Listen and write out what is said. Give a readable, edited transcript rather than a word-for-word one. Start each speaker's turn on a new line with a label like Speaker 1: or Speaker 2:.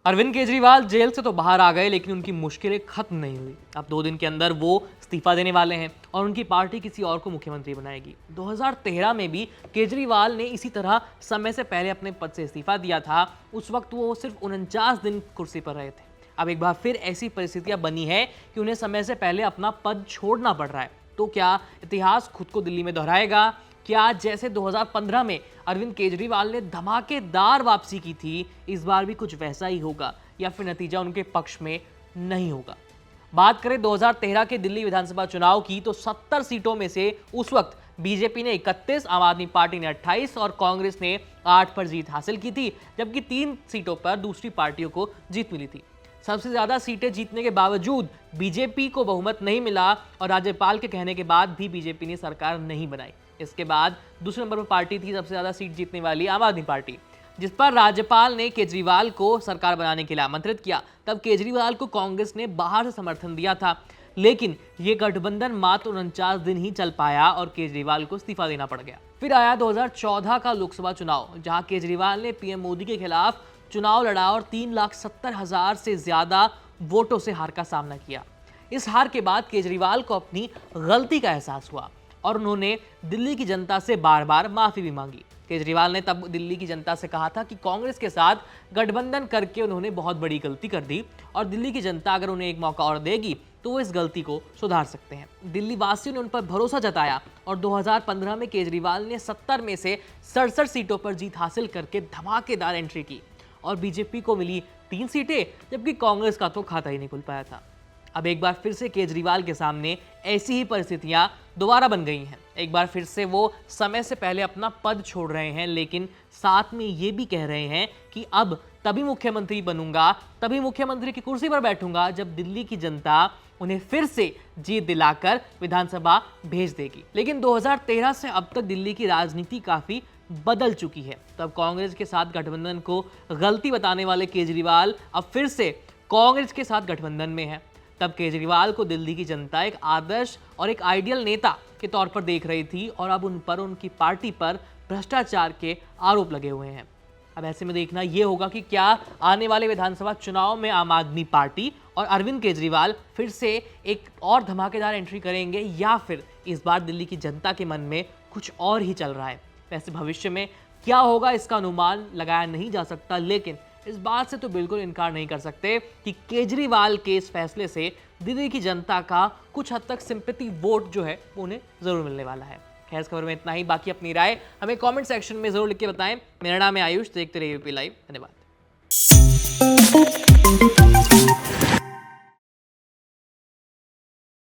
Speaker 1: Arvind Kejriwal jail से तो बाहर आ गए, लेकिन उनकी मुश्किलें खत्म नहीं हुई। अब 2 दिन के अंदर वो इस्तीफा देने वाले हैं और उनकी पार्टी किसी और को मुख्यमंत्री बनाएगी। 2013 में भी केजरीवाल ने इसी तरह समय से पहले अपने पद से इस्तीफा दिया था। उस वक्त वो सिर्फ 49 दिन कुर्सी पर रहे थे। अब एक बार फिर ऐसी परिस्थितियां बनी है कि उन्हें समय से पहले अपना पद छोड़ना पड़ रहा है। तो क्या इतिहास खुद को दिल्ली में दोहराएगा? क्या जैसे 2015 में अरविंद केजरीवाल ने धमाकेदार वापसी की थी, इस बार भी कुछ वैसा ही होगा या फिर नतीजा उनके पक्ष में नहीं होगा? बात करें 2013 के दिल्ली विधानसभा चुनाव की, तो 70 सीटों में से उस वक्त बीजेपी ने 31, आम आदमी पार्टी ने 28 और कांग्रेस ने 8 पर जीत हासिल की थी, जबकि 3 सीटों पर दूसरी पार्टियों को जीत मिली थी। सबसे ज्यादा सीटें जीतने के बावजूद बीजेपी को बहुमत नहीं मिला और राज्यपाल के कहने के बाद भी बीजेपी ने सरकार नहीं बनाई। इसके बाद दूसरे नंबर पर पार्टी थी सबसे ज्यादा सीट जीतने वाली आम आदमी पार्टी, जिस पर राज्यपाल ने केजरीवाल को सरकार बनाने के लिए आमंत्रित किया। तब केजरीवाल को कांग्रेस ने बाहर से समर्थन दिया था, लेकिन ये गठबंधन मात्र 49 दिन ही चल पाया और केजरीवाल को इस्तीफा देना पड़ गया। फिर आया 2014 का लोकसभा चुनाव, जहां केजरीवाल ने पीएम मोदी के खिलाफ चुनाव लड़ा और 3,70,000 से ज्यादा वोटों से हार का सामना किया। इस हार के बाद केजरीवाल को अपनी गलती का एहसास हुआ और उन्होंने दिल्ली की जनता से बार बार माफी भी मांगी। केजरीवाल ने तब दिल्ली की जनता से कहा था कि कांग्रेस के साथ गठबंधन करके उन्होंने बहुत बड़ी गलती कर दी और दिल्ली की जनता अगर उन्हें एक मौका और देगी तो वो इस गलती को सुधार सकते हैं। दिल्ली वासियों ने उन पर भरोसा जताया और 2015 में केजरीवाल ने 70 में से 67 सीटों पर जीत हासिल करके धमाकेदार एंट्री की और बीजेपी को मिली 3 सीटें, जबकि कांग्रेस का तो खाता ही नहीं खुल पाया था। अब एक बार फिर से केजरीवाल के सामने ऐसी ही परिस्थितियां दोबारा बन गई हैं। एक बार फिर से वो समय से पहले अपना पद छोड़ रहे हैं, लेकिन साथ में ये भी कह रहे हैं कि अब तभी मुख्यमंत्री बनूंगा, तभी मुख्यमंत्री की कुर्सी पर बैठूंगा जब दिल्ली की जनता उन्हें फिर से जीत दिलाकर विधानसभा भेज देगी। लेकिन 2013 से अब तक दिल्ली की राजनीति काफी बदल चुकी है। तब कांग्रेस के साथ गठबंधन को गलती बताने वाले केजरीवाल अब फिर से कांग्रेस के साथ गठबंधन में है। तब केजरीवाल को दिल्ली की जनता एक आदर्श और एक आइडियल नेता के तौर पर देख रही थी और अब उन पर, उनकी पार्टी पर भ्रष्टाचार के आरोप लगे हुए हैं। अब ऐसे में देखना यह होगा कि क्या आने वाले विधानसभा चुनाव में आम आदमी पार्टी और अरविंद केजरीवाल फिर से एक और धमाकेदार एंट्री करेंगे या फिर इस बार दिल्ली की जनता के मन में कुछ और ही चल रहा है। वैसे भविष्य में क्या होगा इसका अनुमान लगाया नहीं जा सकता, लेकिन इस बात से तो बिल्कुल इनकार नहीं कर सकते कि केजरीवाल के इस फैसले से दिल्ली की जनता का कुछ हद तक सिंपैथी वोट जो है वो उन्हें जरूर मिलने वाला है। खैर, इस खबर में इतना ही। बाकी अपनी राय हमें कमेंट सेक्शन में जरूर लिख के बताएं। मेरा नाम है आयुष, देखते रहिए यूपी लाइव। धन्यवाद।